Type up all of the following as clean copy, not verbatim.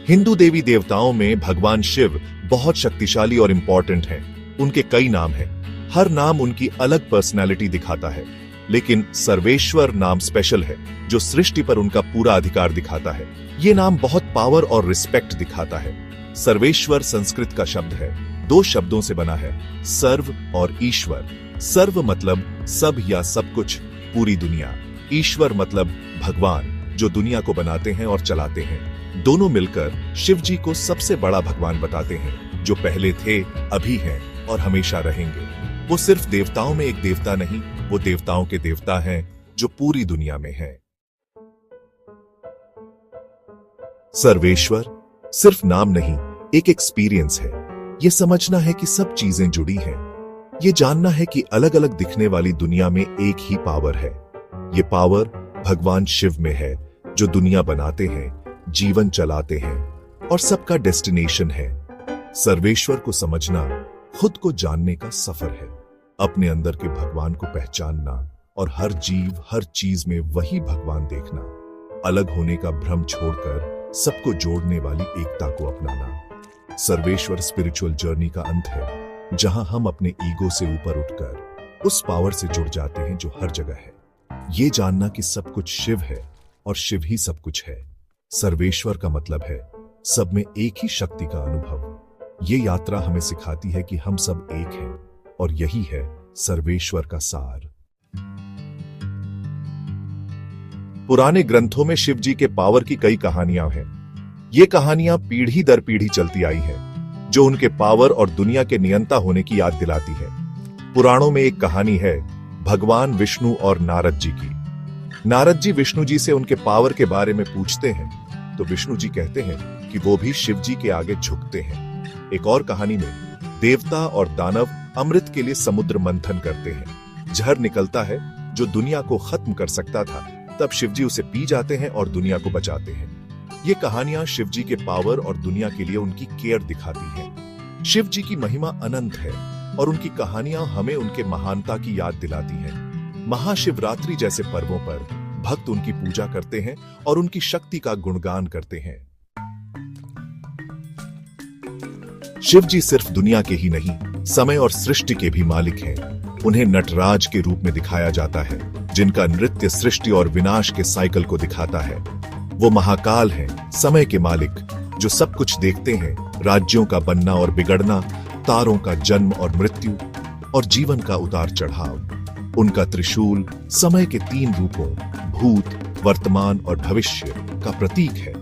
हिंदू देवी देवताओं में भगवान शिव बहुत शक्तिशाली और इंपॉर्टेंट हैं। उनके कई नाम हैं। हर नाम उनकी अलग पर्सनालिटी दिखाता है, लेकिन सर्वेश्वर नाम स्पेशल है जो सृष्टि पर उनका पूरा अधिकार दिखाता है। ये नाम बहुत पावर और रिस्पेक्ट दिखाता है। सर्वेश्वर संस्कृत का शब्द है, 2 शब्दों से बना है, सर्व और ईश्वर। सर्व मतलब सब या सब कुछ, पूरी दुनिया। ईश्वर मतलब भगवान जो दुनिया को बनाते हैं और चलाते हैं। दोनों मिलकर शिव जी को सबसे बड़ा भगवान बताते हैं, जो पहले थे, अभी हैं और हमेशा रहेंगे। वो सिर्फ देवताओं में एक देवता नहीं, वो देवताओं के देवता हैं जो पूरी दुनिया में हैं। सर्वेश्वर सिर्फ नाम नहीं, एक एक्सपीरियंस है। ये समझना है कि सब चीजें जुड़ी हैं। ये जानना है कि अलग अलग दिखने वाली दुनिया में एक ही पावर है। ये पावर भगवान शिव में है, जो दुनिया बनाते हैं, जीवन चलाते हैं और सबका डेस्टिनेशन है। सर्वेश्वर को समझना खुद को जानने का सफर है, अपने अंदर के भगवान को पहचानना और हर जीव, हर चीज में वही भगवान देखना। अलग होने का भ्रम छोड़कर सबको जोड़ने वाली एकता को अपनाना। सर्वेश्वर स्पिरिचुअल जर्नी का अंत है, जहां हम अपने ईगो से ऊपर उठकर उस पावर से जुड़ जाते हैं जो हर जगह है। ये जानना कि सब कुछ शिव है और शिव ही सब कुछ है। सर्वेश्वर का मतलब है सब में एक ही शक्ति का अनुभव। ये यात्रा हमें सिखाती है कि हम सब एक हैं और यही है सर्वेश्वर का सार। पुराने ग्रंथों में शिव जी के पावर की कई कहानियां हैं। ये कहानियां पीढ़ी दर पीढ़ी चलती आई हैं, जो उनके पावर और दुनिया के नियंता होने की याद दिलाती है। पुराणों में एक कहानी है भगवान विष्णु और नारद जी की। नारद जी विष्णु जी से उनके पावर के बारे में पूछते हैं, तो विष्णु जी कहते हैं कि वो भी शिव जी के आगे झुकते हैं। एक और कहानी में देवता और दानव अमृत के लिए समुद्र मंथन करते हैं। जहर निकलता है जो दुनिया को खत्म कर सकता था, तब शिव जी उसे पी जाते हैं और दुनिया को बचाते हैं। ये कहानियां शिव जी के पावर और दुनिया के लिए उनकी केयर दिखाती हैं। शिव जी की महिमा अनंत है और उनकी कहानियां हमें उनके महानता की याद दिलाती हैं। महाशिवरात्रि जैसे पर्वों पर भक्त उनकी पूजा करते हैं और उनकी शक्ति का गुणगान करते हैं। शिव जी सिर्फ दुनिया के ही नहीं, समय और सृष्टि के भी मालिक हैं। उन्हें नटराज के रूप में दिखाया जाता है, जिनका नृत्य सृष्टि और विनाश के साइकिल को दिखाता है। वो महाकाल हैं, समय के मालिक, जो सब कुछ देखते हैं, राज्यों का बनना और बिगड़ना, तारों का जन्म और मृत्यु और जीवन का उतार चढ़ाव। उनका त्रिशूल समय के 3 रूपों, भूत, वर्तमान और भविष्य का प्रतीक है।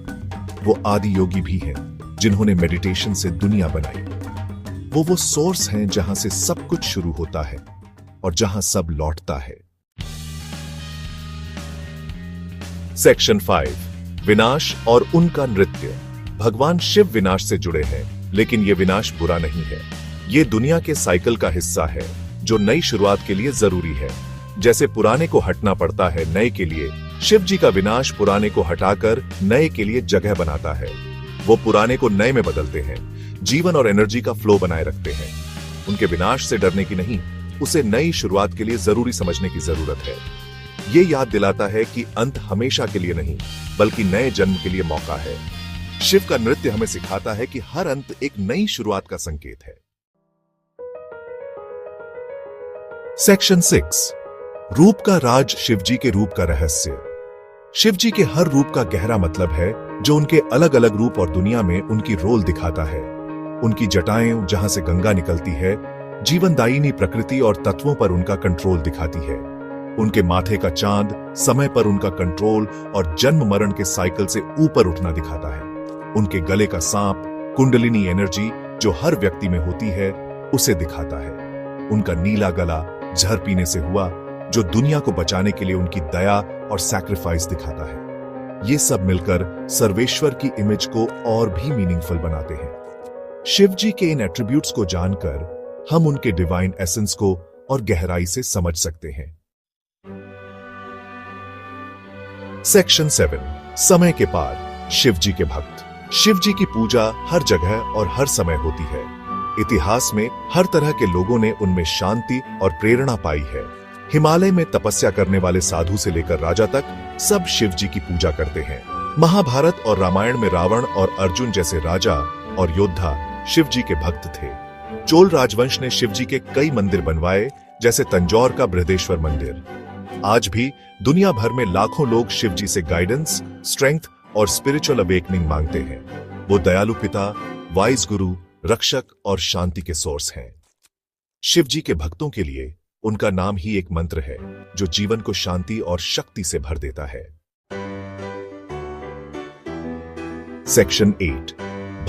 वो आदि योगी भी हैं, जिन्होंने मेडिटेशन से दुनिया बनाई। वो सोर्स हैं जहां से सब कुछ शुरू होता है और जहां सब लौटता है। सेक्शन 5, विनाश और उनका नृत्य। भगवान शिव विनाश से जुड़े हैं, लेकिन यह विनाश बुरा नहीं है। ये दुनिया के साइकिल का हिस्सा है, जो नई शुरुआत के लिए जरूरी है। जैसे पुराने को हटना पड़ता है नए के लिए, शिव जी का विनाश पुराने को हटाकर नए के लिए जगह बनाता है। वो पुराने को नए में बदलते हैं, जीवन और एनर्जी का फ्लो बनाए रखते हैं। उनके विनाश से डरने की नहीं, उसे नई शुरुआत के लिए जरूरी समझने की जरूरत है। ये याद दिलाता है कि अंत हमेशा के लिए नहीं, बल्कि नए जन्म के लिए मौका है। शिव का नृत्य हमें सिखाता है कि हर अंत एक नई शुरुआत का संकेत है। सेक्शन 6, रूप का राज, शिव जी के रूप का रहस्य। शिव जी के हर रूप का गहरा मतलब है, जो उनके अलग अलग रूप और दुनिया में उनकी रोल दिखाता है। उनकी जटाएं, जहां से गंगा निकलती है, जीवनदायिनी प्रकृति और तत्वों पर उनका कंट्रोल दिखाती है। उनके माथे का चांद समय पर उनका कंट्रोल और जन्म मरण के साइकिल से ऊपर उठना दिखाता है। उनके गले का सांप कुंडलिनी एनर्जी, जो हर व्यक्ति में होती है, उसे दिखाता है। उनका नीला गला जहर पीने से हुआ, जो दुनिया को बचाने के लिए उनकी दया और सैक्रिफाइस दिखाता है। ये सब मिलकर सर्वेश्वर की इमेज को और भी मीनिंगफुल बनाते हैं। शिव जी के इन एट्रीब्यूट्स को जानकर हम उनके डिवाइन एसेंस को और गहराई से समझ सकते हैं। सेक्शन 7, समय के पार, शिव जी के भक्त। शिव जी की पूजा हर जगह और हर समय होती है। इतिहास में हर तरह के लोगों ने उनमें शांति और प्रेरणा पाई है। हिमालय में तपस्या करने वाले साधु से लेकर राजा तक सब शिव जी की पूजा करते हैं। महाभारत और रामायण में रावण और अर्जुन जैसे राजा और योद्धा शिव जी के भक्त थे। चोल राजवंश ने शिव जी के कई मंदिर बनवाए, जैसे तंजौर का बृहदेश्वर मंदिर। आज भी दुनिया भर में लाखों लोग शिव जी से गाइडेंस, स्ट्रेंथ और स्पिरिचुअल अवेकनिंग मांगते हैं। वो दयालु पिता, वाइज गुरु, रक्षक और शांति के सोर्स हैं। शिव जी के भक्तों के लिए उनका नाम ही एक मंत्र है जो जीवन को शांति और शक्ति से भर देता है। सेक्शन 8,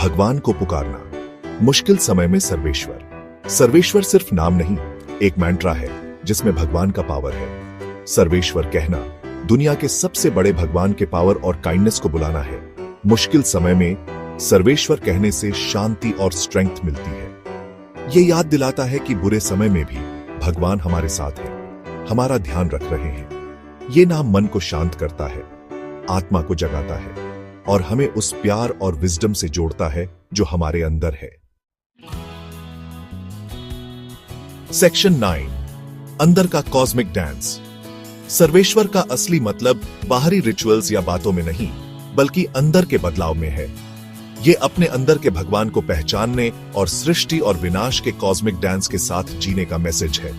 भगवान को पुकारना। मुश्किल समय में सर्वेश्वर। सर्वेश्वर सिर्फ नाम नहीं, एक मैंट्रा है जिसमें भगवान का पावर है। सर्वेश्वर कहना दुनिया के सबसे बड़े भगवान के पावर और काइंडनेस को बुलाना है। मुश्किल समय में सर्वेश्वर कहने से शांति और स्ट्रेंथ मिलती है। ये याद दिलाता है कि बुरे समय में भी भगवान हमारे साथ है, हमारा ध्यान रख रहे हैं। ये नाम मन को शांत करता है, आत्मा को जगाता है और हमें उस प्यार और विजडम से जोड़ता है जो हमारे अंदर है। सेक्शन 9, अंदर का कॉस्मिक डांस। सर्वेश्वर का असली मतलब बाहरी रिचुअल्स या बातों में नहीं, बल्कि अंदर के बदलाव में है। ये अपने अंदर के भगवान को पहचानने और सृष्टि और विनाश के कॉस्मिक डांस के साथ जीने का मैसेज है।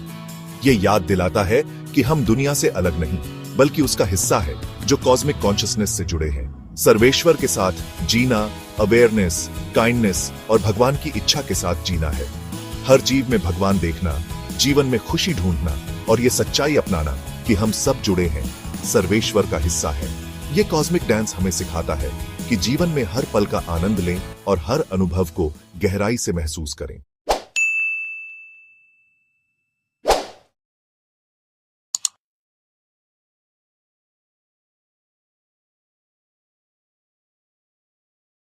ये याद दिलाता है कि हम दुनिया से अलग नहीं, बल्कि उसका हिस्सा है जो कॉस्मिक कॉन्शियसनेस से जुड़े हैं। सर्वेश्वर के साथ जीना अवेयरनेस, काइंडनेस और भगवान की इच्छा के साथ जीना है। हर जीव में भगवान देखना, जीवन में खुशी ढूंढना और ये सच्चाई अपनाना कि हम सब जुड़े हैं, सर्वेश्वर का हिस्सा है। ये कॉस्मिक डांस हमें सिखाता है कि जीवन में हर पल का आनंद लें और हर अनुभव को गहराई से महसूस करें।